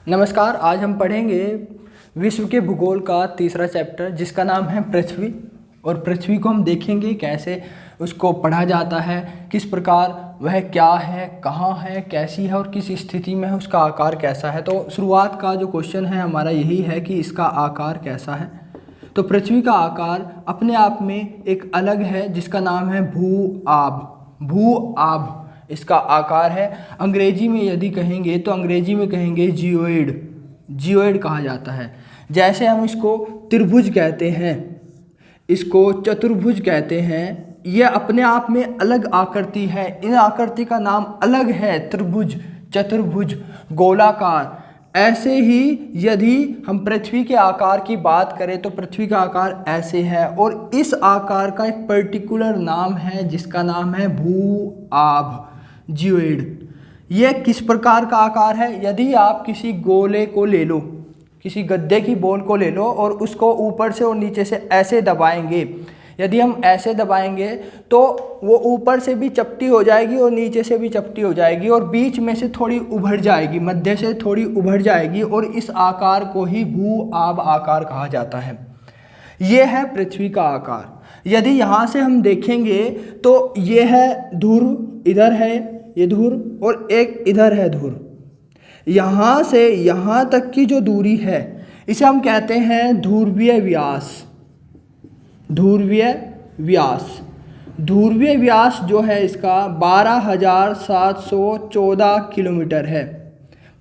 नमस्कार। आज हम पढ़ेंगे विश्व के भूगोल का तीसरा चैप्टर जिसका नाम है पृथ्वी। और पृथ्वी को हम देखेंगे कैसे उसको पढ़ा जाता है, किस प्रकार वह क्या है, कहाँ है, कैसी है और किस स्थिति में है, उसका आकार कैसा है। तो शुरुआत का जो क्वेश्चन है हमारा यही है कि इसका आकार कैसा है। तो पृथ्वी का आकार अपने आप में एक अलग है जिसका नाम है भू आब इसका आकार है। अंग्रेजी में यदि कहेंगे तो अंग्रेजी में कहेंगे जियोइड कहा जाता है। जैसे हम इसको त्रिभुज कहते हैं, इसको चतुर्भुज कहते हैं, यह अपने आप में अलग आकृति है। इन आकृति का नाम अलग है, त्रिभुज, चतुर्भुज, गोलाकार। ऐसे ही यदि हम पृथ्वी के आकार की बात करें तो पृथ्वी का आकार ऐसे है और इस आकार का एक पर्टिकुलर नाम है जिसका नाम है भू आब, जियोइड। यह किस प्रकार का आकार है? यदि आप किसी गोले को ले लो, किसी गद्दे की बॉल को ले लो और उसको ऊपर से और नीचे से ऐसे दबाएंगे, यदि हम ऐसे दबाएंगे तो वो ऊपर से भी चपटी हो जाएगी और नीचे से भी चपटी हो जाएगी और बीच में से थोड़ी उभर जाएगी, मध्य से थोड़ी उभर जाएगी और इस आकार को ही भू आब आकार कहा जाता है। ये है पृथ्वी का आकार। यदि यहाँ से हम देखेंगे तो ये है ध्रुव, इधर है ये ध्रुव और एक इधर है ध्रुव। यहाँ से यहाँ तक की जो दूरी है इसे हम कहते हैं ध्रुवीय व्यास। ध्रुवीय व्यास जो है इसका 12,714 किलोमीटर है।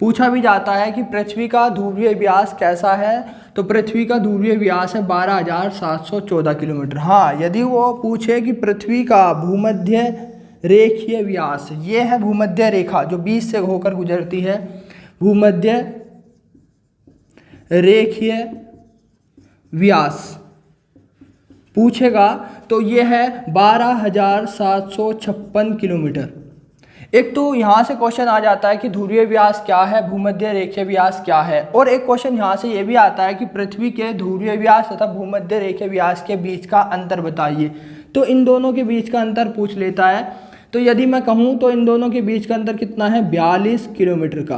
पूछा भी जाता है कि पृथ्वी का ध्रुवीय व्यास कैसा है, तो पृथ्वी का ध्रुवीय व्यास है 12,714 किलोमीटर। हाँ, यदि वो पूछे कि पृथ्वी का भूमध्य रेखीय व्यास, ये है भूमध्य रेखा जो बीच से होकर गुजरती है, भूमध्य रेखीय व्यास पूछेगा तो ये है 12,756 किलोमीटर। एक तो यहाँ से क्वेश्चन आ जाता है कि ध्रुवीय व्यास क्या है, भूमध्य रेखीय व्यास क्या है, और एक क्वेश्चन यहाँ से ये भी आता है कि पृथ्वी के ध्रुवीय व्यास तथा भूमध्य रेखीय व्यास के बीच का अंतर बताइए। तो इन दोनों के बीच का अंतर पूछ लेता है। तो यदि मैं कहूँ तो इन दोनों के बीच का अंतर कितना है, 42 किलोमीटर का।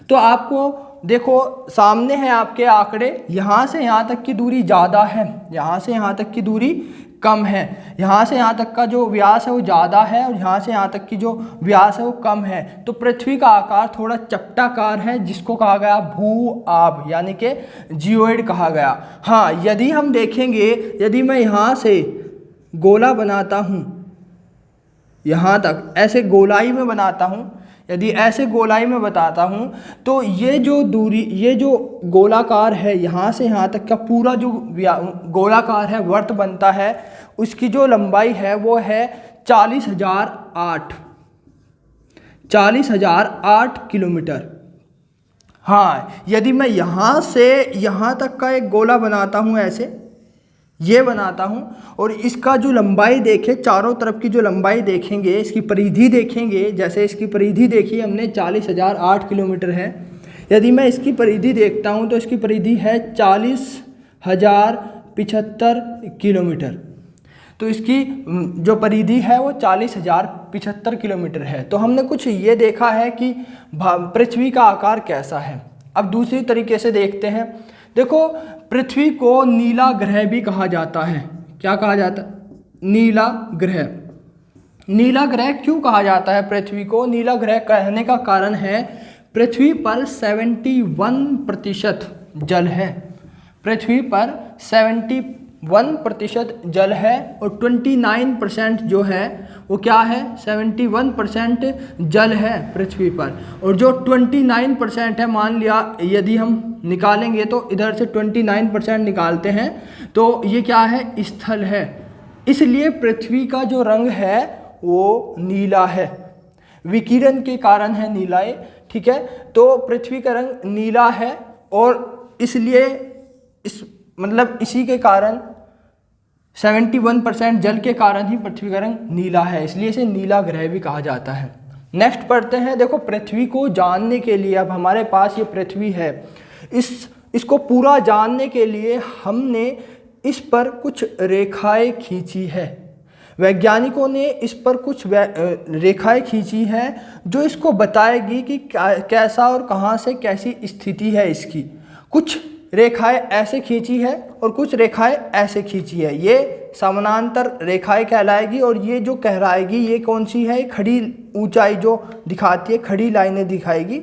तो आपको देखो सामने है आपके आंकड़े, यहाँ से यहाँ तक की दूरी ज़्यादा है, यहाँ से यहाँ तक की दूरी कम है, यहाँ से यहाँ तक का जो व्यास है वो ज़्यादा है और यहाँ से यहाँ तक की जो व्यास है वो कम है। तो पृथ्वी का आकार थोड़ा चपटाकार है जिसको कहा गया भू आब यानी कि जियोइड कहा गया। हाँ, यदि हम देखेंगे, यदि मैं यहाँ से गोला बनाता हूँ, यहाँ तक ऐसे गोलाई में बनाता हूँ, यदि ऐसे गोलाई में बताता हूँ तो ये जो दूरी, ये जो गोलाकार है यहाँ से यहाँ तक का पूरा जो गोलाकार है, वर्त बनता है, उसकी जो लंबाई है वो है 40,008 किलोमीटर। हाँ, यदि मैं यहाँ से यहाँ तक का एक गोला बनाता हूँ, ऐसे ये बनाता हूँ और इसका जो लंबाई देखें, चारों तरफ की जो लंबाई देखेंगे, इसकी परिधि देखेंगे, जैसे इसकी परिधि देखी हमने 40,008 किलोमीटर है। यदि मैं इसकी परिधि देखता हूँ तो इसकी परिधि है 40,075 किलोमीटर। तो इसकी जो परिधि है वो 40,075 किलोमीटर है। तो हमने कुछ ये देखा है कि पृथ्वी का आकार कैसा है। अब दूसरी तरीके से देखते हैं। देखो, पृथ्वी को नीला ग्रह भी कहा जाता है। क्या कहा जाता है? नीला ग्रह। नीला ग्रह क्यों कहा जाता है पृथ्वी को? नीला ग्रह कहने का कारण है पृथ्वी पर 71% जल है। पृथ्वी पर 71% जल है और 29% जो है वो क्या है, 71% जल है पृथ्वी पर। और जो 29% है, मान लिया यदि हम निकालेंगे तो इधर से 29% निकालते हैं तो ये क्या है, स्थल है। इसलिए पृथ्वी का जो रंग है वो नीला है, विकिरण के कारण है नीला, ठीक है। तो पृथ्वी का रंग नीला है और इसलिए इसी के कारण 71% जल के कारण ही पृथ्वी का रंग नीला है, इसलिए इसे नीला ग्रह भी कहा जाता है। नेक्स्ट पढ़ते हैं। देखो, पृथ्वी को जानने के लिए, अब हमारे पास ये पृथ्वी है, इसको पूरा जानने के लिए हमने इस पर कुछ रेखाएं खींची है। वैज्ञानिकों ने इस पर कुछ रेखाएं खींची है जो इसको बताएगी कि कैसा और कहाँ से कैसी स्थिति है इसकी। कुछ रेखाएं ऐसे खींची है और कुछ रेखाएं ऐसे खींची है, ये समानांतर रेखाएं कहलाएगी। और ये जो कहलाएगी ये कौन सी है, खड़ी ऊंचाई जो दिखाती है, खड़ी लाइनें दिखाएगी।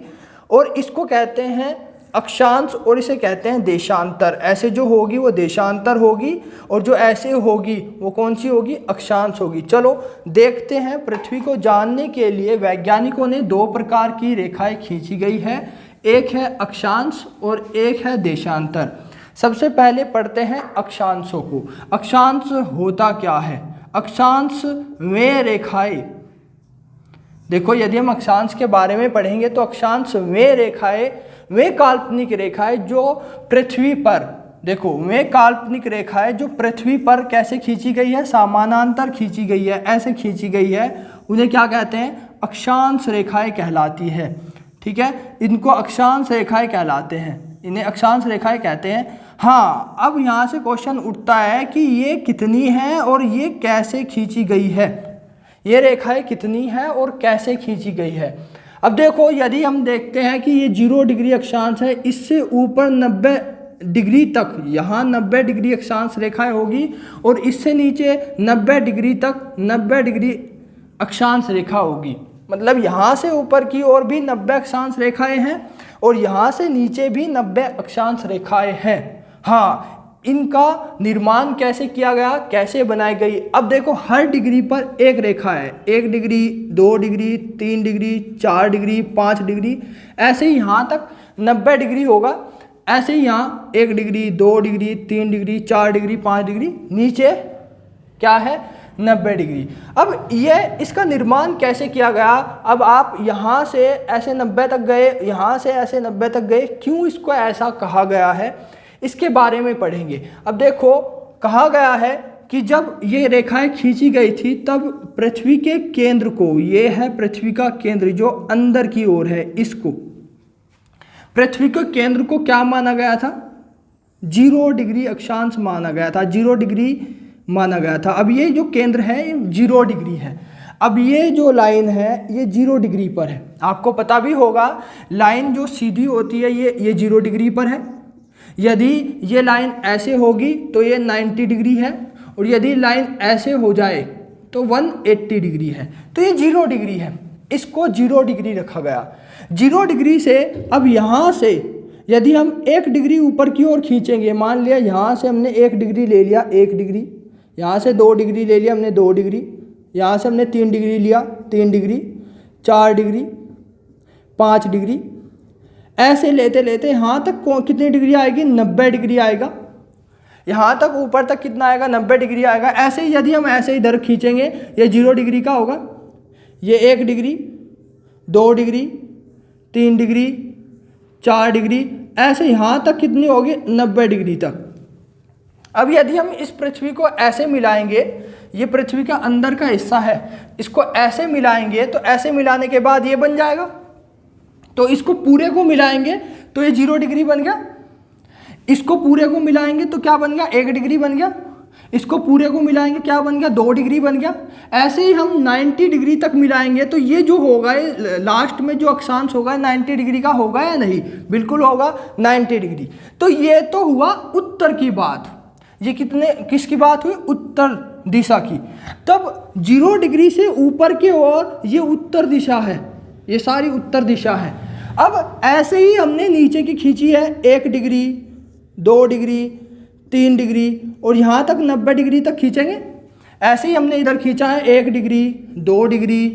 और इसको कहते हैं अक्षांश और इसे कहते हैं देशांतर। ऐसे जो होगी वो देशांतर होगी और जो ऐसे होगी वो कौन सी होगी, अक्षांश होगी। चलो देखते हैं। पृथ्वी को जानने के लिए वैज्ञानिकों ने दो प्रकार की रेखाएं खींची गई है, एक है अक्षांश और एक है देशांतर। सबसे पहले पढ़ते हैं अक्षांशों को। अक्षांश होता क्या है? अक्षांश वे रेखाएं, देखो यदि हम अक्षांश के बारे में पढ़ेंगे तो अक्षांश वे रेखाएं, वे काल्पनिक रेखाएं जो पृथ्वी पर, देखो वे काल्पनिक रेखाएं जो पृथ्वी पर कैसे खींची गई है, समानांतर खींची गई है, ऐसे खींची गई है, उन्हें क्या कहते हैं, अक्षांश रेखाएं कहलाती है। ठीक है, इनको अक्षांश रेखाएं कहलाते हैं, इन्हें अक्षांश रेखाएं कहते हैं। हाँ, अब यहाँ से क्वेश्चन उठता है कि ये कितनी है और ये कैसे खींची गई है, ये रेखाएं कितनी है और कैसे खींची गई है। अब देखो यदि हम देखते हैं कि ये 0 डिग्री अक्षांश है, इससे ऊपर 90 डिग्री तक, यहाँ 90 डिग्री अक्षांश रेखाएं होगी और इससे नीचे 90 डिग्री तक 90 डिग्री अक्षांश रेखा होगी। मतलब यहाँ से ऊपर की ओर भी 90 अक्षांश रेखाएं हैं और यहाँ से नीचे भी 90 अक्षांश रेखाएं हैं। हाँ, इनका निर्माण कैसे किया गया, कैसे बनाई गई? अब देखो हर डिग्री पर एक रेखा है, 1 degree, 2 degree, 3 degree, 4 degree, 5 degree, ऐसे ही यहाँ तक 90 डिग्री होगा। ऐसे ही यहाँ 1 degree, 2 degree, 3 degree, 4 degree, 5 degree, नीचे क्या है, 90 डिग्री। अब ये इसका निर्माण कैसे किया गया? अब आप यहाँ से ऐसे 90 तक गए, यहाँ से ऐसे 90 तक गए, क्यों इसको ऐसा कहा गया है, इसके बारे में पढ़ेंगे। अब देखो कहा गया है कि जब ये रेखाएं खींची गई थी तब पृथ्वी के केंद्र को, ये है पृथ्वी का केंद्र जो अंदर की ओर है, इसको पृथ्वी के केंद्र को क्या माना गया था, 0 डिग्री अक्षांश माना गया था, 0 डिग्री माना गया था। अब ये जो केंद्र है ये 0 डिग्री है। अब ये जो लाइन है ये 0 डिग्री पर है। आपको पता भी होगा लाइन जो सीधी होती है ये 0 डिग्री पर है। यदि ये लाइन ऐसे होगी तो ये 90 डिग्री है और यदि लाइन ऐसे हो जाए तो 180 डिग्री है, तो ये 0 डिग्री है। इसको 0 डिग्री रखा गया। 0 डिग्री से अब यहाँ से यदि हम 1 डिग्री ऊपर की ओर खींचेंगे, मान लिया यहाँ से हमने 1 डिग्री ले लिया, 1 डिग्री, यहाँ से 2 डिग्री ले लिया हमने, 2 डिग्री, यहाँ से हमने 3 डिग्री लिया, 3 डिग्री, 4 डिग्री, 5 डिग्री, ऐसे लेते लेते यहाँ तक कितनी डिग्री आएगी, 90 डिग्री आएगा। यहाँ तक ऊपर तक कितना आएगा, 90 डिग्री आएगा। ऐसे ही यदि हम ऐसे इधर खींचेंगे ये 0 डिग्री का होगा, ये 1 डिग्री, 2 डिग्री, 3 डिग्री, 4 डिग्री, ऐसे यहाँ तक कितनी होगी, 90 डिग्री तक। अब यदि हम इस पृथ्वी को ऐसे मिलाएंगे, ये पृथ्वी का अंदर का हिस्सा है, इसको ऐसे मिलाएंगे तो ऐसे मिलाने के बाद ये बन जाएगा। तो इसको पूरे को मिलाएंगे तो ये 0 डिग्री बन गया। इसको पूरे को मिलाएंगे तो क्या बन गया, 1 डिग्री बन गया। इसको पूरे को मिलाएंगे क्या बन गया, 2 डिग्री बन गया। ऐसे ही हम 90 डिग्री तक मिलाएंगे तो ये जो होगा, ये लास्ट में जो अक्षांश होगा 90 डिग्री का होगा या नहीं, बिल्कुल होगा 90 डिग्री। तो ये तो हुआ उत्तर की बात। ये किसकी बात हुई, उत्तर दिशा की। तब 0 डिग्री से ऊपर की ओर ये उत्तर दिशा है, ये सारी उत्तर दिशा है। अब ऐसे ही हमने नीचे की खींची है, 1 डिग्री, 2 डिग्री, 3 डिग्री और यहाँ तक 90 डिग्री तक खींचेंगे। ऐसे ही हमने इधर खींचा है 1 डिग्री, 2 डिग्री,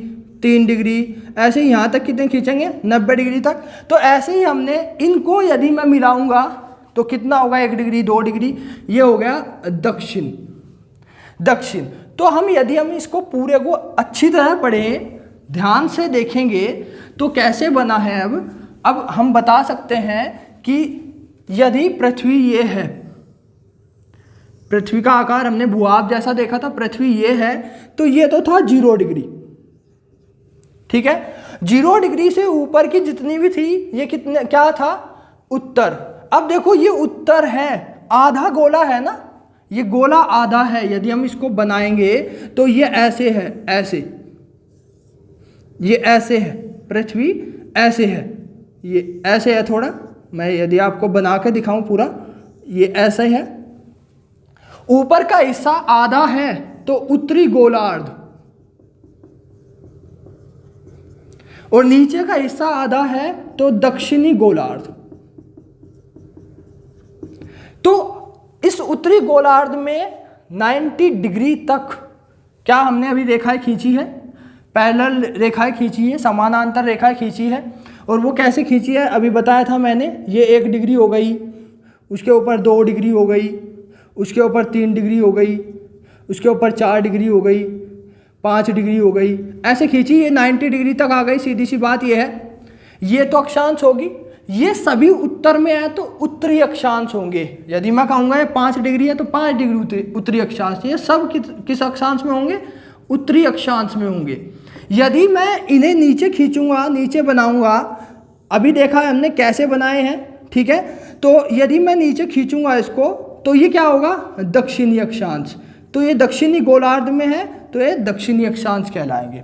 3 डिग्री, ऐसे ही यहाँ तक कितने खींचेंगे, 90 डिग्री तक। तो ऐसे ही हमने इनको यदि मैं मिलाऊंगा तो कितना होगा, 1 डिग्री, 2 डिग्री, ये हो गया दक्षिण। दक्षिण। तो यदि हम इसको पूरे को अच्छी तरह पढ़ें, ध्यान से देखेंगे तो कैसे बना है। अब हम बता सकते हैं कि यदि पृथ्वी ये है, पृथ्वी का आकार हमने भूभाग जैसा देखा था, पृथ्वी ये है, तो ये तो था 0 डिग्री, ठीक है। 0 डिग्री से ऊपर की जितनी भी थी ये कितने, क्या था, उत्तर। अब देखो ये उत्तर है, आधा गोला है ना, ये गोला आधा है, यदि हम इसको बनाएंगे तो ये ऐसे है, ऐसे, ये ऐसे है, पृथ्वी ऐसे है, ये ऐसे है थोड़ा, मैं यदि आपको बना के दिखाऊं पूरा, ये ऐसे है। ऊपर का हिस्सा आधा है तो उत्तरी गोलार्ध, और नीचे का हिस्सा आधा है तो दक्षिणी गोलार्ध। तो इस उत्तरी गोलार्ध में 90 डिग्री तक क्या हमने अभी रेखाएं खींची है, पैरेलल रेखाएं खींची है, समानांतर रेखाएं खींची है। और वो कैसे खींची है अभी बताया था मैंने, ये 1 डिग्री हो गई, उसके ऊपर 2 डिग्री हो गई, उसके ऊपर 3 डिग्री हो गई, उसके ऊपर 4 डिग्री हो गई, 5 डिग्री हो गई, ऐसे खींची, ये 90 डिग्री तक आ गई। सीधी सी बात ये है, ये तो अक्षांश होगी, ये सभी उत्तर में है तो उत्तरी अक्षांश होंगे। यदि मैं कहूँगा ये 5 डिग्री है तो 5 डिग्री उत्तरी अक्षांश, ये सब किस अक्षांश में होंगे, उत्तरी अक्षांश में होंगे। यदि मैं इन्हें नीचे खींचूंगा, नीचे बनाऊंगा, अभी देखा है हमने कैसे बनाए हैं, ठीक है, तो यदि मैं नीचे खींचूंगा इसको तो ये क्या होगा, दक्षिणी अक्षांश। तो ये दक्षिणी गोलार्ध में है तो ये दक्षिणी अक्षांश कहलाएंगे।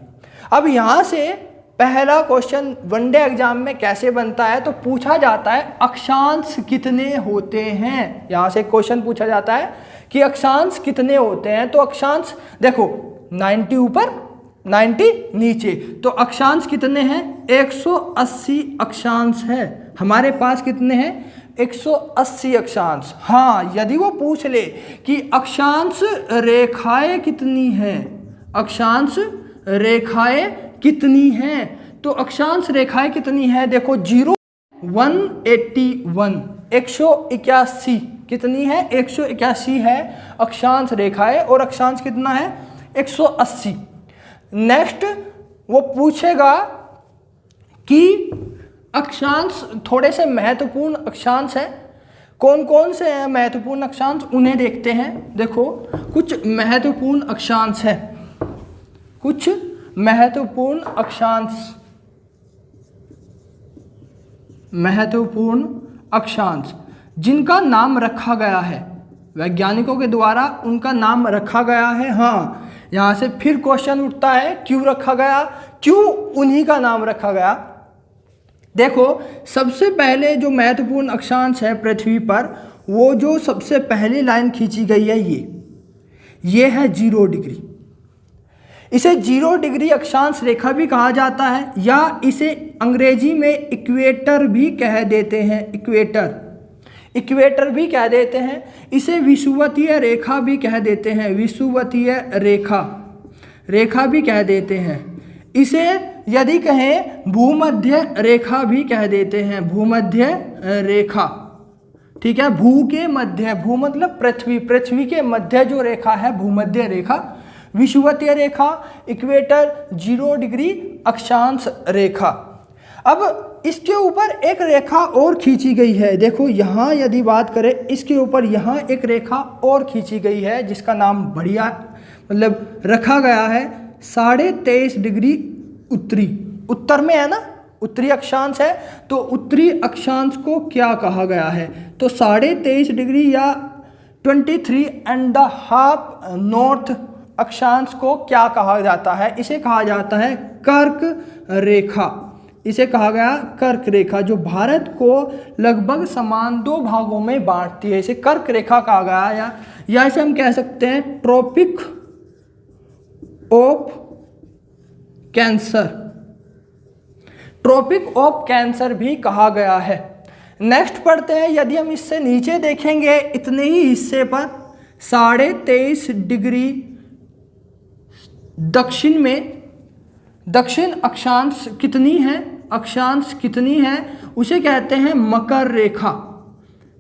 अब यहाँ से पहला क्वेश्चन वनडे एग्जाम में कैसे बनता है, तो पूछा जाता है अक्षांश कितने होते हैं। यहाँ से क्वेश्चन पूछा जाता है कि अक्षांश कितने होते हैं। तो अक्षांश देखो 90 ऊपर 90 नीचे, तो अक्षांश कितने हैं, 180 अक्षांश है हमारे पास। कितने हैं, 180 अक्षांश। हाँ, यदि वो पूछ ले कि अक्षांश रेखाएं कितनी हैं, अक्षांश रेखाएं कितनी हैं, तो अक्षांश रेखाएं कितनी है, देखो 0 181 181 कितनी है, 181 है अक्षांश रेखाएं, और अक्षांश कितना है, 180। नेक्स्ट वो पूछेगा कि अक्षांश, थोड़े से महत्वपूर्ण अक्षांश हैं, कौन कौन से हैं महत्वपूर्ण अक्षांश, उन्हें देखते हैं। देखो कुछ महत्वपूर्ण अक्षांश है, कुछ महत्वपूर्ण अक्षांश, महत्वपूर्ण अक्षांश जिनका नाम रखा गया है, वैज्ञानिकों के द्वारा उनका नाम रखा गया है। हाँ, यहाँ से फिर क्वेश्चन उठता है क्यों रखा गया, क्यों उन्हीं का नाम रखा गया। देखो सबसे पहले जो महत्वपूर्ण अक्षांश है पृथ्वी पर, वो जो सबसे पहली लाइन खींची गई है ये है 0 डिग्री। इसे 0 डिग्री अक्षांश रेखा भी कहा जाता है, या इसे अंग्रेजी में इक्वेटर भी कह देते हैं, इक्वेटर भी कह देते हैं। इसे विषुवतीय रेखा भी कह देते हैं, विषुवतीय रेखा भी कह देते हैं। इसे यदि कहें भूमध्य रेखा भी कह देते हैं, भूमध्य रेखा, ठीक है। भू के मध्य, भू मतलब पृथ्वी के मध्य जो रेखा है भूमध्य रेखा, विषुवतीय रेखा, इक्वेटर, 0 डिग्री अक्षांश रेखा। अब इसके ऊपर एक रेखा और खींची गई है, देखो यहाँ यदि बात करें इसके ऊपर यहाँ एक रेखा और खींची गई है जिसका नाम बढ़िया मतलब रखा गया है 23.5 डिग्री उत्तरी, उत्तर में है ना, उत्तरी अक्षांश है, तो उत्तरी अक्षांश को क्या कहा गया है, तो 23.5 डिग्री या 23.5 नॉर्थ अक्षांश को क्या कहा जाता है, इसे कहा जाता है कर्क रेखा। इसे कहा गया कर्क रेखा, जो भारत को लगभग समान 2 भागों में बांटती है, इसे कर्क रेखा कहा गया, या इसे हम कह सकते हैं Tropic of Cancer, Tropic of Cancer भी कहा गया है। नेक्स्ट पढ़ते हैं, यदि हम इससे नीचे देखेंगे इतने ही हिस्से पर 23.5 डिग्री दक्षिण में, दक्षिण अक्षांश कितनी है, अक्षांश कितनी है, उसे कहते हैं मकर रेखा,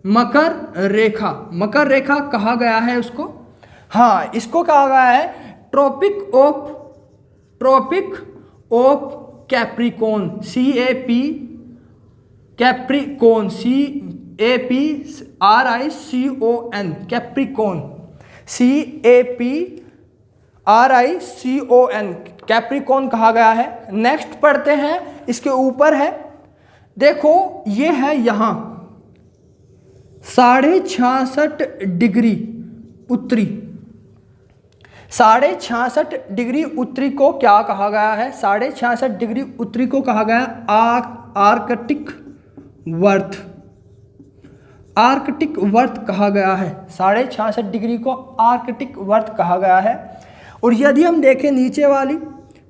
मकर रेखा, मकर रेखा कहा गया है उसको। हाँ, इसको कहा गया है Tropic of Capricorn, CAP Capricorn, CAPRICON Capricorn, CAPRICON Capricorn कहा गया है। नेक्स्ट पढ़ते हैं, इसके ऊपर है, देखो ये है यहाँ 66.5 डिग्री उत्तरी। 66.5 डिग्री उत्तरी को क्या कहा गया है? 66.5 डिग्री उत्तरी को कहा गया आर्कटिक वर्त। आर्कटिक वर्त कहा गया है। 66.5 डिग्री को आर्कटिक वर्त कहा गया है। और यदि हम देखें नीचे वाली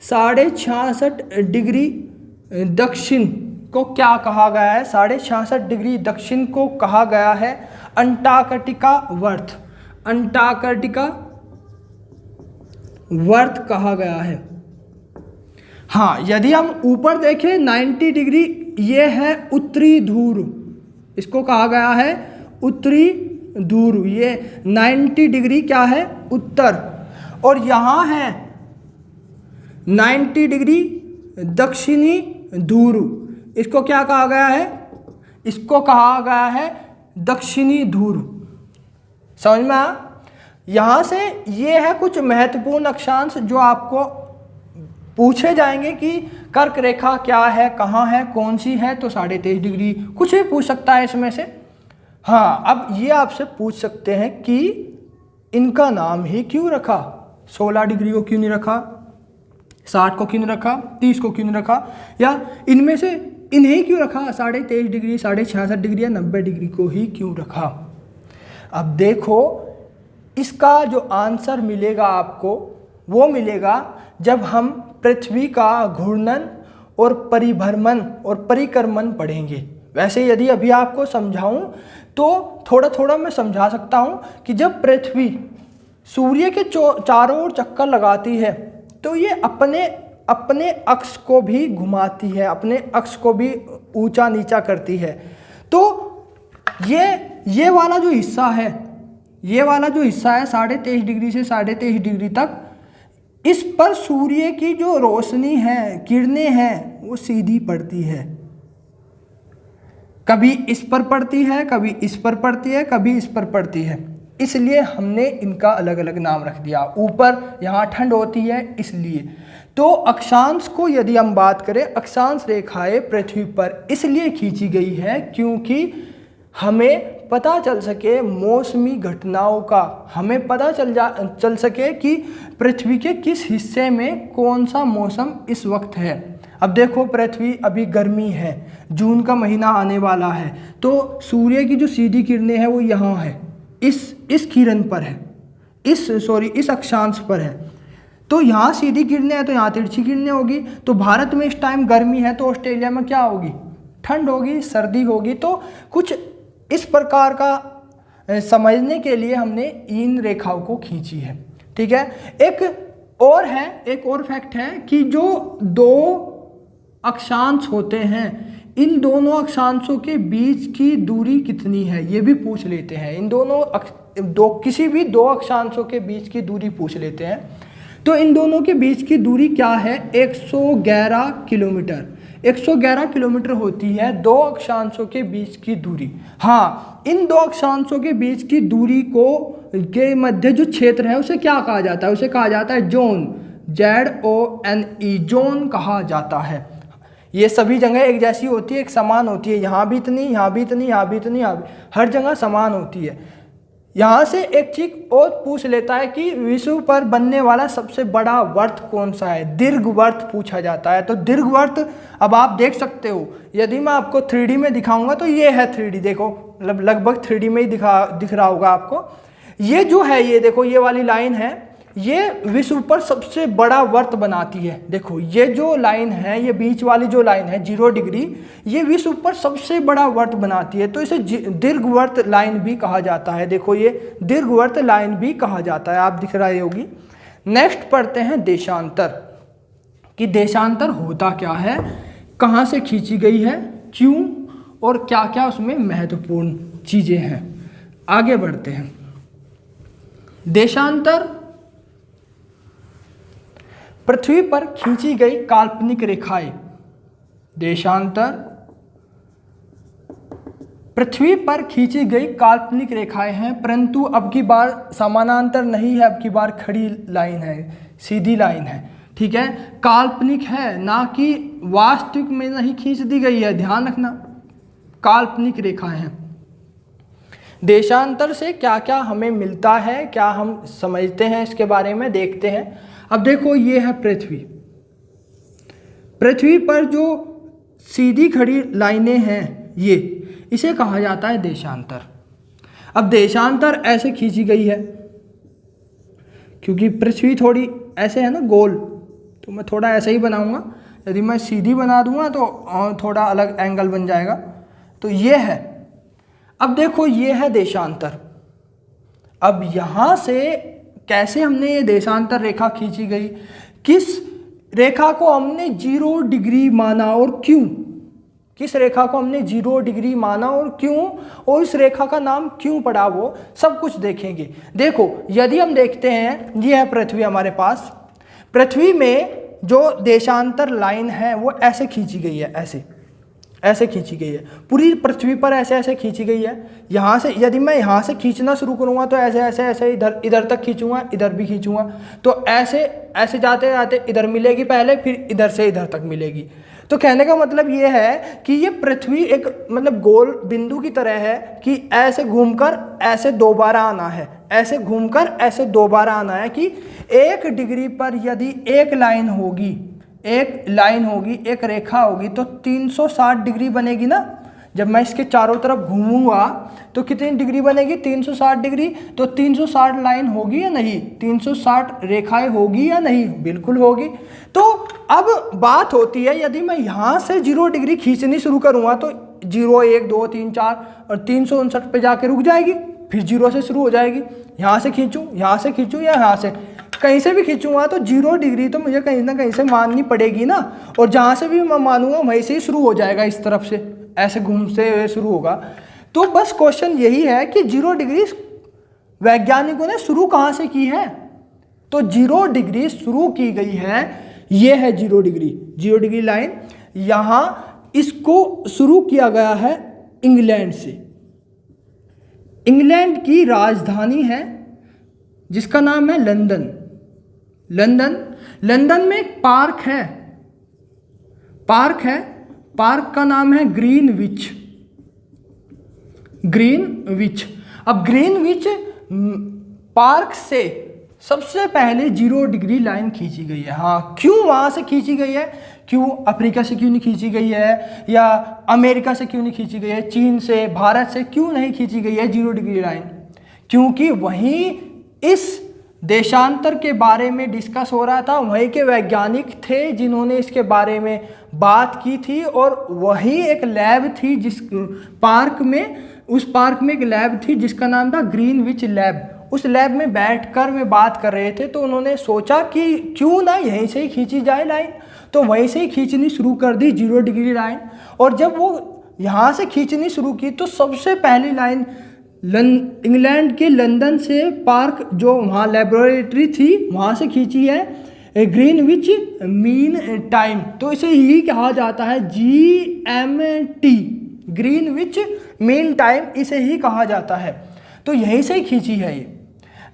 66.5 डिग्री दक्षिण को क्या कहा गया है? 66.5 डिग्री दक्षिण को कहा गया है अंटार्कटिका वर्त। अंटार्कटिका वर्त कहा गया है। हाँ, यदि हम ऊपर देखें 90 डिग्री, ये है उत्तरी ध्रुव, इसको कहा गया है उत्तरी ध्रुव। ये 90 डिग्री क्या है? उत्तर। और यहाँ है 90 डिग्री दक्षिणी ध्रुव, इसको क्या कहा गया है? इसको कहा गया है दक्षिणी ध्रुव। समझ में आया? यहाँ से ये है कुछ महत्वपूर्ण अक्षांश जो आपको पूछे जाएंगे कि कर्क रेखा क्या है, कहाँ है, कौन सी है। तो 23.5 डिग्री, कुछ भी पूछ सकता है इसमें से। हाँ, अब ये आपसे पूछ सकते हैं कि इनका नाम ही क्यों रखा? 16 डिग्री को क्यों नहीं रखा? 60 को क्यों नहीं रखा? 30 को क्यों नहीं रखा? या इनमें से इन्हें क्यों रखा? 23.5 डिग्री, 66.5 डिग्री या 90 डिग्री को ही क्यों रखा? अब देखो, इसका जो आंसर मिलेगा आपको वो मिलेगा जब हम पृथ्वी का घूर्णन और परिभ्रमण और परिक्रमण पढ़ेंगे। वैसे यदि अभी आपको समझाऊं तो थोड़ा थोड़ा मैं समझा सकता हूं कि जब पृथ्वी सूर्य के चारों ओर चक्कर लगाती है तो ये अपने अक्ष को भी घुमाती है, अपने अक्ष को भी ऊंचा नीचा करती है। तो ये वाला जो हिस्सा है, ये वाला जो हिस्सा है 23.5 डिग्री से 23.5 डिग्री तक, इस पर सूर्य की जो रोशनी है, किरणें हैं, वो सीधी पड़ती है। कभी इस पर पड़ती है, कभी इस पर पड़ती है, कभी इस पर पड़ती है। इसलिए हमने इनका अलग अलग नाम रख दिया। ऊपर यहाँ ठंड होती है इसलिए। तो अक्षांश को यदि हम बात करें, अक्षांश रेखाएं पृथ्वी पर इसलिए खींची गई है क्योंकि हमें पता चल सके मौसमी घटनाओं का, हमें पता चल सके कि पृथ्वी के किस हिस्से में कौन सा मौसम इस वक्त है। अब देखो, पृथ्वी अभी गर्मी है, जून का महीना आने वाला है, तो सूर्य की जो सीधी किरणें हैं वो यहाँ है, इस किरण पर है, इस अक्षांश पर है। तो यहाँ सीधी किरणें हैं तो यहाँ तिरछी किरणें होगी। तो भारत में इस टाइम गर्मी है तो ऑस्ट्रेलिया में क्या होगी? ठंड होगी, सर्दी होगी। तो कुछ इस प्रकार का समझने के लिए हमने इन रेखाओं को खींची है। ठीक है। एक और फैक्ट है कि जो दो अक्षांश होते हैं, इन दोनों अक्षांशों के बीच की दूरी कितनी है, ये भी पूछ लेते हैं। इन किसी भी दो अक्षांशों के बीच की दूरी पूछ लेते हैं। तो इन दोनों के बीच की दूरी क्या है? 111 किलोमीटर। 111 किलोमीटर होती है दो अक्षांशों के बीच की दूरी। हाँ, इन दो अक्षांशों के बीच की दूरी के मध्य जो क्षेत्र है उसे क्या कहा जाता है? उसे कहा जाता है जोन, ZONE, जोन कहा जाता है। ये सभी जगह एक जैसी होती है, एक समान होती है। यहाँ भी इतनी, यहाँ भी इतनी, यहाँ भी इतनी, हर जगह समान होती है। यहाँ से एक चीज और पूछ लेता है कि विश्व पर बनने वाला सबसे बड़ा वर्त कौन सा है? दीर्घवर्त पूछा जाता है। तो दीर्घवर्त अब आप देख सकते हो, यदि मैं आपको 3D में दिखाऊंगा तो ये है 3D, देखो लगभग 3D में ही दिख रहा होगा आपको। ये जो है, ये देखो, ये वाली लाइन है, ये विश्व पर सबसे बड़ा वर्त बनाती है। देखो ये जो लाइन है, ये बीच वाली जो लाइन है 0 डिग्री, ये विश्व पर सबसे बड़ा वर्त बनाती है। तो इसे दीर्घवर्त लाइन भी कहा जाता है। देखो ये दीर्घवर्त लाइन भी कहा जाता है, आप दिख रही होगी। नेक्स्ट पढ़ते हैं देशांतर, कि देशांतर होता क्या है, कहाँ से खींची गई है, क्यों, और क्या क्या उसमें महत्वपूर्ण चीजें हैं। आगे बढ़ते हैं। देशांतर पृथ्वी पर खींची गई काल्पनिक रेखाएं। देशांतर पृथ्वी पर खींची गई काल्पनिक रेखाएं हैं, परंतु अब की बार समानांतर नहीं है, अब की बार खड़ी लाइन है, सीधी लाइन है। ठीक है, काल्पनिक है, ना कि वास्तविक में नहीं खींच दी गई है, ध्यान रखना, काल्पनिक रेखाएं हैं। देशांतर से क्या क्या हमें मिलता है, क्या हम समझते हैं, इसके बारे में देखते हैं। अब देखो, ये है पृथ्वी। पृथ्वी पर जो सीधी खड़ी लाइनें हैं, ये इसे कहा जाता है देशांतर। अब देशांतर ऐसे खींची गई है, क्योंकि पृथ्वी थोड़ी ऐसे है ना गोल, तो मैं थोड़ा ऐसे ही बनाऊंगा। यदि मैं सीधी बना दूंगा तो थोड़ा अलग एंगल बन जाएगा। तो ये है। अब देखो, ये है देशांतर। अब यहाँ से कैसे हमने ये देशांतर रेखा खींची गई, किस रेखा को हमने 0 डिग्री माना और क्यों, किस रेखा को हमने 0 डिग्री माना और क्यों, और इस रेखा का नाम क्यों पड़ा, वो सब कुछ देखेंगे। देखो, यदि हम देखते हैं, ये है पृथ्वी हमारे पास। पृथ्वी में जो देशांतर लाइन है वो ऐसे खींची गई है, ऐसे खींची गई है पूरी पृथ्वी पर, ऐसे खींची गई है। यहाँ से यदि मैं यहाँ से खींचना शुरू करूँगा तो ऐसे इधर तक खींचूंगा, इधर भी खींचूंगा, तो ऐसे जाते जाते इधर मिलेगी पहले, फिर इधर से इधर तक मिलेगी। तो कहने का मतलब ये है कि ये पृथ्वी एक मतलब गोल बिंदु की तरह है कि ऐसे घूमकर ऐसे दोबारा आना है, ऐसे घूमकर ऐसे दोबारा आना है। कि 1 डिग्री पर यदि एक लाइन होगी, एक रेखा होगी, तो 360 डिग्री बनेगी ना। जब मैं इसके चारों तरफ घूमूंगा तो कितनी डिग्री बनेगी, 360 डिग्री। तो 360 लाइन होगी या नहीं, 360 रेखाएं होगी या नहीं, बिल्कुल होगी। तो अब बात होती है, यदि मैं यहाँ से 0 डिग्री खींचनी शुरू करूँगा तो 0, 1, 2, 3, 4 और 359 पे जाके रुक जाएगी, फिर 0 से शुरू हो जाएगी। यहाँ से खींचूँ या यहाँ से, कहीं से भी खींचूंगा तो 0 डिग्री तो मुझे कहीं ना कहीं से माननी पड़ेगी ना। और जहाँ से भी मैं मानूंगा वहीं से ही शुरू हो जाएगा, इस तरफ से ऐसे घूमते हुए शुरू होगा। तो बस क्वेश्चन यही है कि 0 डिग्री वैज्ञानिकों ने शुरू कहाँ से की है। तो 0 डिग्री शुरू की गई है, ये है 0 डिग्री लाइन। यहाँ इसको शुरू किया गया है इंग्लैंड से। इंग्लैंड की राजधानी है जिसका नाम है लंदन। लंदन में एक पार्क है, पार्क का नाम है ग्रीनविच। अब ग्रीनविच पार्क से सबसे पहले 0 डिग्री लाइन खींची गई है। हाँ, क्यों वहाँ से खींची गई है, क्यों अफ्रीका से क्यों नहीं खींची गई है, या अमेरिका से क्यों नहीं खींची गई है, चीन से, भारत से क्यों नहीं खींची गई है 0 डिग्री लाइन, क्योंकि वहीं इस देशांतर के बारे में डिस्कस हो रहा था। वहीं के वैज्ञानिक थे जिन्होंने इसके बारे में बात की थी, और वहीं एक लैब थी जिस पार्क में, उस पार्क में एक लैब थी जिसका नाम था ग्रीनविच लैब। उस लैब में बैठकर वे बात कर रहे थे, तो उन्होंने सोचा कि क्यों ना यहीं से ही खींची जाए लाइन। तो वहीं से ही खींचनी शुरू कर दी 0 डिग्री लाइन। और जब वो यहाँ से खींचनी शुरू की तो सबसे पहली लाइन इंग्लैंड के लंदन से पार्क, जो वहाँ लेबोरेटरी थी, वहाँ से खींची है ग्रीनविच मीन टाइम। तो इसे ही कहा जाता है GMT, ग्रीनविच मीन टाइम, इसे ही कहा जाता है। तो यहीं से ही खींची है ये।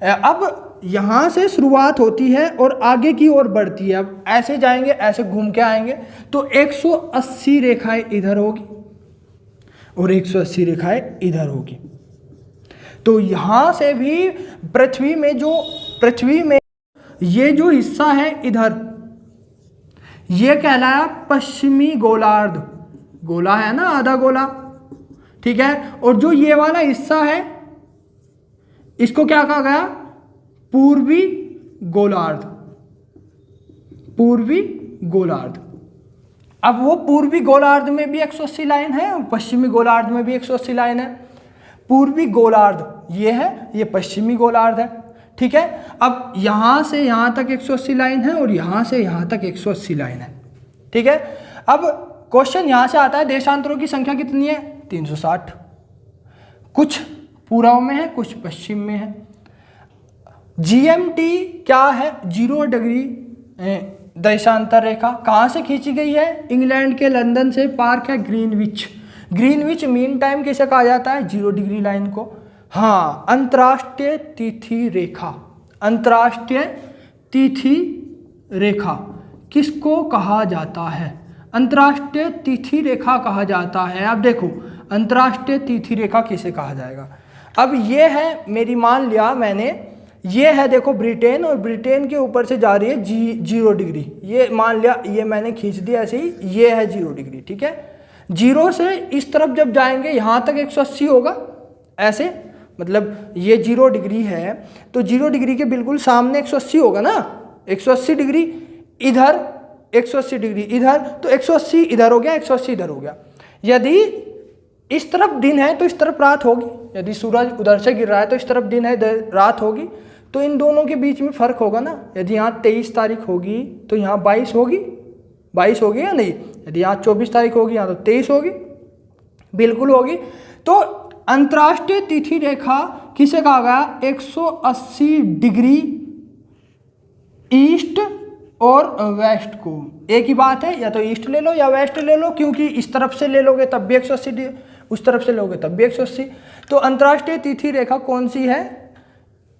अब यहाँ से शुरुआत होती है और आगे की ओर बढ़ती है। अब ऐसे जाएंगे, ऐसे घूम के आएंगे तो 180 रेखाएं इधर होगी और 180 रेखाएं इधर होगी। तो यहाँ से भी पृथ्वी में ये जो हिस्सा है इधर, ये कहलाया पश्चिमी गोलार्ध। गोला है ना, आधा गोला, ठीक है। और जो ये वाला हिस्सा है इसको क्या कहा गया, पूर्वी गोलार्ध। अब वो पूर्वी गोलार्ध में भी 180 लाइन है और पश्चिमी गोलार्ध में भी 180 लाइन है। पूर्वी गोलार्ध ये है, ये पश्चिमी गोलार्ध है, ठीक है। अब यहाँ से यहाँ तक 180 लाइन है और यहाँ से यहाँ तक 180 लाइन है, ठीक है। अब क्वेश्चन यहाँ से आता है, देशांतरों की संख्या कितनी है, 360। कुछ पूर्व में है, कुछ पश्चिम में है। GMT क्या है, 0 डिग्री देशांतर रेखा कहाँ से खींची गई है, इंग्लैंड के लंदन से। पार्क है ग्रीनविच मीन टाइम किसे कहा जाता है, 0 डिग्री लाइन को। हाँ, अंतर्राष्ट्रीय तिथि रेखा किसको कहा जाता है, अंतर्राष्ट्रीय तिथि रेखा कहा जाता है। अब देखो, अंतर्राष्ट्रीय तिथि रेखा किसे कहा जाएगा। अब ये है मेरी, मान लिया मैंने, ये है देखो ब्रिटेन, और ब्रिटेन के ऊपर से जा रही है 0 डिग्री, ये मान लिया, ये मैंने खींच दिया ऐसे ही, ये है 0 डिग्री, ठीक है। 0 से इस तरफ जब जाएंगे यहाँ तक 180 होगा, ऐसे, मतलब ये 0 डिग्री है तो 0 डिग्री के बिल्कुल सामने 180 होगा ना, 180 डिग्री इधर, 180 डिग्री इधर, तो 180 इधर हो गया, 180 इधर हो गया। यदि इस तरफ दिन है तो इस तरफ रात होगी, यदि सूरज उधर से गिर रहा है तो इस तरफ दिन है, इधर रात होगी, तो इन दोनों के बीच में फर्क होगा ना। यदि यहाँ 23 तारीख होगी तो यहाँ 22 होगी, 22 होगी या नहीं, यदि यहाँ 24 तारीख होगी यहाँ तो 23 होगी, बिल्कुल होगी। तो अंतर्राष्ट्रीय तिथि रेखा किसे कहा गया, 180 डिग्री ईस्ट और वेस्ट को। एक ही बात है, या तो ईस्ट ले लो या वेस्ट ले लो, क्योंकि इस तरफ से ले लोगे तब भी 180, उस तरफ से लोगे तब भी 180। तो अंतर्राष्ट्रीय तिथि रेखा कौन सी है,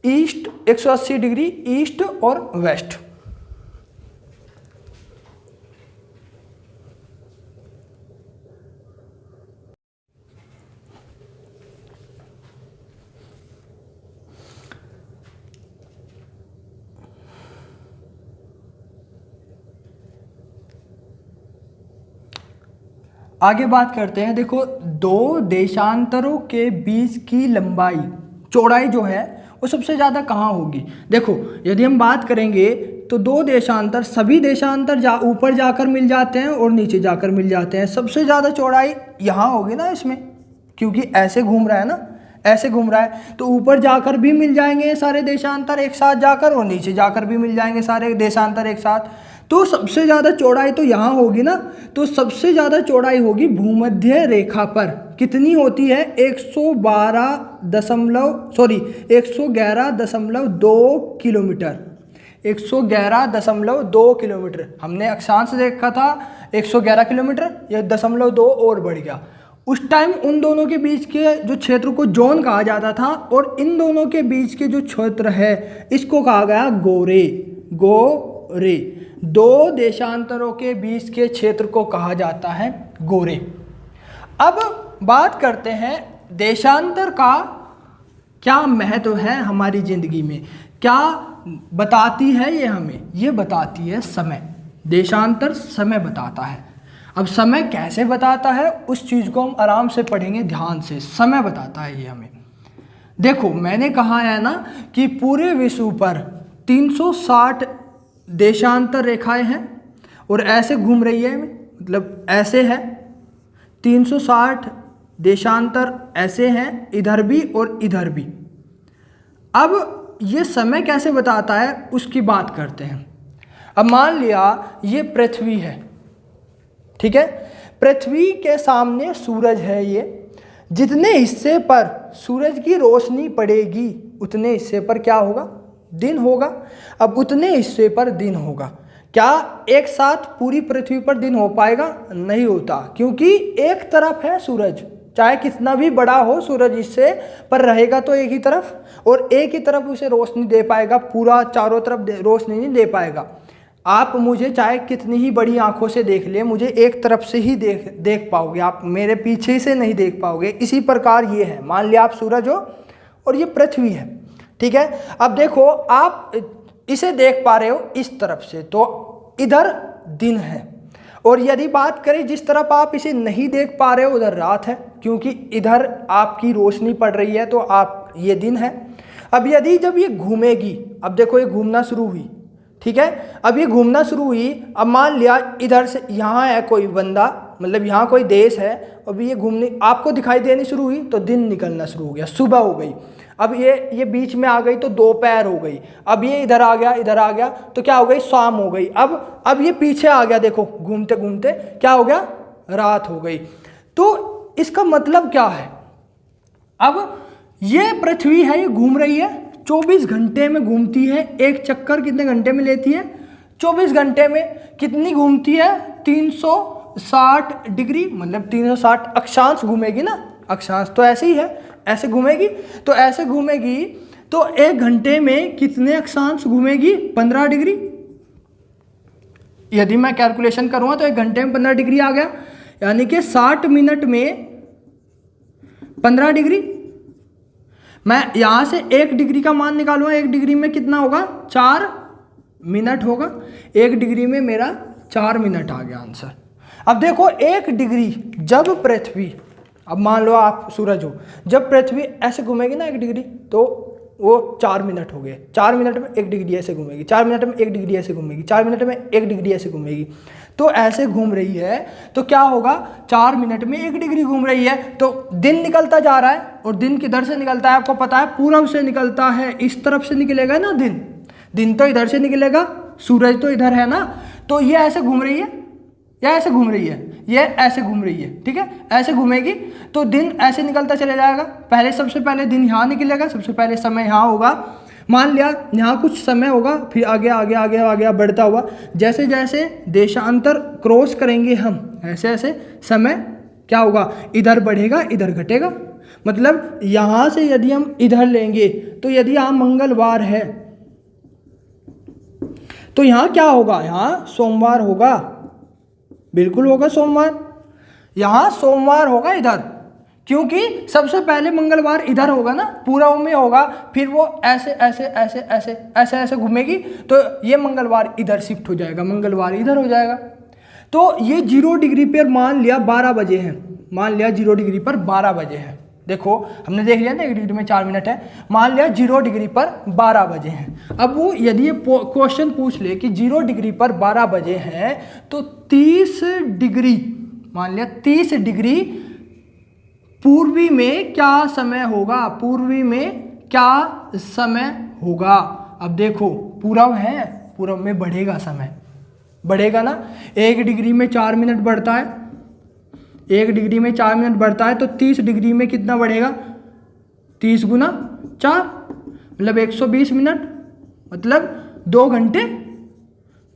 ईस्ट, 180 डिग्री ईस्ट और वेस्ट। आगे बात करते हैं, देखो दो देशांतरों के बीच की लंबाई, चौड़ाई जो है वो सबसे ज़्यादा कहाँ होगी। देखो यदि हम बात करेंगे तो दो देशांतर, सभी देशांतर ऊपर जाकर मिल जाते हैं और नीचे जाकर मिल जाते हैं। सबसे ज़्यादा चौड़ाई यहाँ होगी ना इसमें, क्योंकि ऐसे घूम रहा है ना, ऐसे घूम रहा है, तो ऊपर जाकर भी मिल जाएंगे सारे देशांतर एक साथ जाकर, और नीचे जाकर भी मिल जाएंगे सारे देशांतर एक साथ। तो सबसे ज़्यादा चौड़ाई तो यहाँ होगी ना, तो सबसे ज़्यादा चौड़ाई होगी भूमध्य रेखा पर। कितनी होती है, 111.2 किलोमीटर, 111.2 किलोमीटर। हमने अक्षांश देखा था 111 किलोमीटर, यह 0.2 और बढ़ गया। उस टाइम उन दोनों के बीच के जो क्षेत्र को जोन कहा जाता था, और इन दोनों के बीच के जो क्षेत्र है इसको कहा गया गोरे। गोरे, दो देशांतरों के बीच के क्षेत्र को कहा जाता है गोरे। अब बात करते हैं देशांतर का क्या महत्व है हमारी ज़िंदगी में, क्या बताती है ये हमें, ये बताती है समय। देशांतर समय बताता है। अब समय कैसे बताता है उस चीज़ को हम आराम से पढ़ेंगे ध्यान से। समय बताता है ये हमें। देखो मैंने कहा है ना कि पूरे विश्व पर 360 देशांतर रेखाएं हैं और ऐसे घूम रही है, मतलब ऐसे है 360 देशांतर ऐसे हैं, इधर भी और इधर भी। अब ये समय कैसे बताता है उसकी बात करते हैं। अब मान लिया ये पृथ्वी है, ठीक है, पृथ्वी के सामने सूरज है। ये जितने हिस्से पर सूरज की रोशनी पड़ेगी उतने हिस्से पर क्या होगा, दिन होगा। अब उतने हिस्से पर दिन होगा, क्या एक साथ पूरी पृथ्वी पर दिन हो पाएगा, नहीं होता, क्योंकि एक तरफ है सूरज, चाहे कितना भी बड़ा हो सूरज इससे पर रहेगा तो एक ही तरफ, और एक ही तरफ उसे रोशनी दे पाएगा, पूरा चारों तरफ रोशनी नहीं दे पाएगा। आप मुझे चाहे कितनी ही बड़ी आंखों से देख ले, मुझे एक तरफ से ही देख पाओगे, आप मेरे पीछे से नहीं देख पाओगे। इसी प्रकार ये है, मान लिया आप सूरज हो और ये पृथ्वी है, ठीक है। अब देखो आप इसे देख पा रहे हो इस तरफ से, तो इधर दिन है, और यदि बात करें जिस तरफ आप इसे नहीं देख पा रहे हो उधर रात है, क्योंकि इधर आपकी रोशनी पड़ रही है तो आप ये दिन है। अब यदि जब ये घूमेगी, अब देखो ये घूमना शुरू हुई, ठीक है, अब ये घूमना शुरू हुई। अब मान लिया इधर से यहाँ है कोई बंदा, मतलब यहाँ कोई देश है, अब ये घूमने आपको दिखाई देनी शुरू हुई तो दिन निकलना शुरू हो गया, सुबह हो गई। अब ये बीच में आ गई तो दोपहर हो गई। अब ये इधर आ गया तो क्या हो गई, शाम हो गई। अब ये पीछे आ गया, देखो घूमते घूमते क्या हो गया, रात हो गई। तो इसका मतलब क्या है, अब ये पृथ्वी है, ये घूम रही है, 24 घंटे में घूमती है। एक चक्कर कितने घंटे में लेती है, 24 घंटे में कितनी घूमती है, 360 डिग्री, मतलब 360 अक्षांश घूमेगी ना, अक्षांश तो ऐसे ही है, ऐसे घूमेगी। तो ऐसे घूमेगी तो एक घंटे में कितने अक्षांश घूमेगी, 15 डिग्री। यदि मैं कैलकुलेशन करूँगा तो एक घंटे में 15 डिग्री आ गया, यानी कि 60 मिनट में 15 डिग्री। मैं यहाँ से 1 डिग्री का मान निकालूंगा, 1 डिग्री में कितना होगा, 4 मिनट होगा। 1 डिग्री में मेरा 4 मिनट आ गया आंसर। अब देखो 1 डिग्री, जब पृथ्वी, अब मान लो आप सूरज हो, जब पृथ्वी ऐसे घूमेगी ना 1 डिग्री, तो वो 4 मिनट हो गए। 4 मिनट में 1 डिग्री ऐसे घूमेगी, 4 मिनट में 1 डिग्री ऐसे घूमेगी, 4 मिनट में 1 डिग्री ऐसे घूमेगी। तो ऐसे घूम रही है तो क्या होगा, 4 मिनट में 1 डिग्री घूम रही है, तो दिन निकलता जा रहा है। और दिन किधर से निकलता है आपको पता है, पूरब से निकलता है। इस तरफ से निकलेगा ना दिन तो इधर से निकलेगा, सूरज तो इधर है ना। तो ये ऐसे घूम रही है, या ऐसे घूम रही है, ये ऐसे घूम रही है, ठीक है, ऐसे घूमेगी तो दिन ऐसे निकलता चले जाएगा। पहले सबसे पहले दिन यहाँ निकलेगा, सबसे पहले समय यहाँ होगा, मान लिया यहाँ कुछ समय होगा, फिर आगे आगे आगे आगे बढ़ता हुआ जैसे जैसे देशांतर क्रॉस करेंगे हम, ऐसे ऐसे समय क्या होगा, इधर बढ़ेगा इधर घटेगा। मतलब यहाँ से यदि हम इधर लेंगे तो यदि यहाँ मंगलवार है तो यहाँ क्या होगा, यहाँ सोमवार होगा, बिल्कुल होगा सोमवार, यहाँ सोमवार होगा इधर, क्योंकि सबसे पहले मंगलवार इधर होगा ना, पूर्व में होगा, फिर वो ऐसे ऐसे ऐसे ऐसे ऐसे ऐसे घूमेगी तो ये मंगलवार इधर शिफ्ट हो जाएगा, मंगलवार इधर हो जाएगा। तो ये 0 डिग्री पर मान लिया 12 बजे हैं, मान लिया 0 डिग्री पर 12 बजे हैं। देखो हमने देख लिया ना 1 डिग्री में 4 मिनट है, मान लिया 0 डिग्री पर 12 बजे हैं। अब वो यदि ये क्वेश्चन पूछ ले कि 0 डिग्री पर 12 बजे हैं तो 30 डिग्री, मान लिया 30 डिग्री पूर्वी में क्या समय होगा, पूर्वी में क्या समय होगा। अब देखो पूरब है, पूरब में बढ़ेगा समय, बढ़ेगा ना। 1 डिग्री में 4 मिनट बढ़ता है, 1 डिग्री में 4 मिनट बढ़ता है तो 30 डिग्री में कितना बढ़ेगा, 30 गुना 4 मतलब 120 मिनट, मतलब 2 घंटे,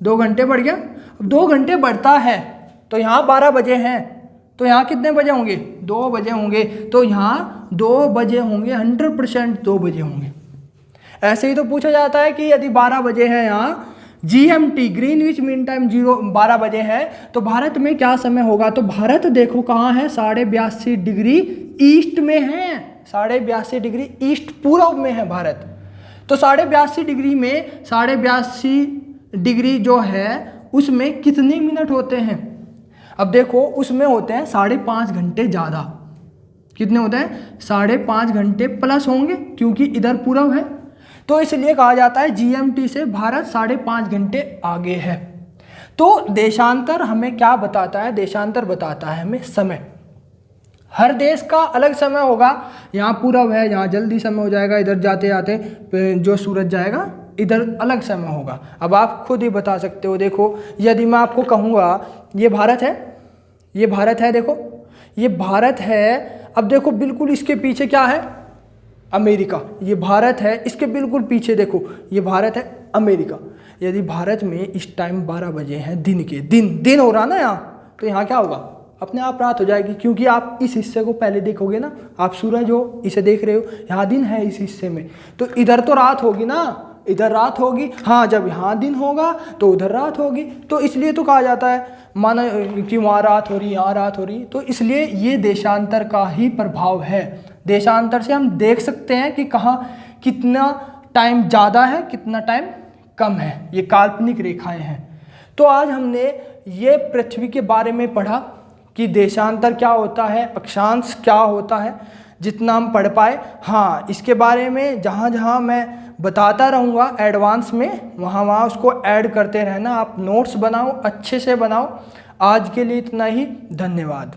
2 घंटे बढ़ गया। अब 2 घंटे बढ़ता है तो यहाँ 12 बजे हैं तो यहाँ कितने बजे होंगे, 2 बजे होंगे, तो यहाँ 2 बजे होंगे, 100% 2 बजे होंगे। ऐसे ही तो पूछा जाता है कि यदि 12 बजे है यहाँ GMT ग्रीनविच मीन टाइम 12 बजे है तो भारत में क्या समय होगा। तो भारत देखो कहाँ है, 82.5 डिग्री ईस्ट में है, 82.5 डिग्री ईस्ट पूर्व में है भारत। तो 82.5 डिग्री में 82.5 डिग्री जो है उसमें कितने मिनट होते हैं। अब देखो उसमें होते हैं 5.5 घंटे ज़्यादा, कितने होते हैं, 5.5 घंटे प्लस होंगे क्योंकि इधर पूर्व है, तो इसलिए कहा जाता है GMT से भारत 5.5 घंटे आगे है। तो देशांतर हमें क्या बताता है, देशांतर बताता है हमें समय। हर देश का अलग समय होगा, यहाँ पूरब है, यहाँ जल्दी समय हो जाएगा, इधर जाते जाते जो सूरज जाएगा इधर अलग समय होगा। अब आप खुद ही बता सकते हो। देखो यदि मैं आपको कहूँगा ये भारत है, ये भारत है, देखो ये भारत है। अब देखो बिल्कुल इसके पीछे क्या है, अमेरिका, ये भारत है, इसके बिल्कुल पीछे देखो ये भारत है, अमेरिका। यदि भारत में इस टाइम 12 बजे हैं दिन के, दिन हो रहा ना यहाँ, तो यहाँ क्या होगा, अपने आप रात हो जाएगी, क्योंकि आप इस हिस्से को पहले देखोगे ना, आप सूरज हो इसे देख रहे हो, यहाँ दिन है इस हिस्से में, तो इधर तो रात होगी ना, इधर रात होगी। हाँ जब यहाँ दिन होगा तो उधर रात होगी, तो इसलिए तो कहा जाता है माना कि वहाँ रात हो रही, यहाँ रात हो रही। तो इसलिए ये देशांतर का ही प्रभाव है। देशांतर से हम देख सकते हैं कि कहाँ कितना टाइम ज़्यादा है, कितना टाइम कम है, ये काल्पनिक रेखाएं हैं। तो आज हमने ये पृथ्वी के बारे में पढ़ा कि देशांतर क्या होता है, अक्षांश क्या होता है, जितना हम पढ़ पाए। हाँ इसके बारे में जहाँ जहाँ मैं बताता रहूँगा एडवांस में, वहाँ उसको ऐड करते रहना। आप नोट्स बनाओ, अच्छे से बनाओ। आज के लिए इतना ही, धन्यवाद।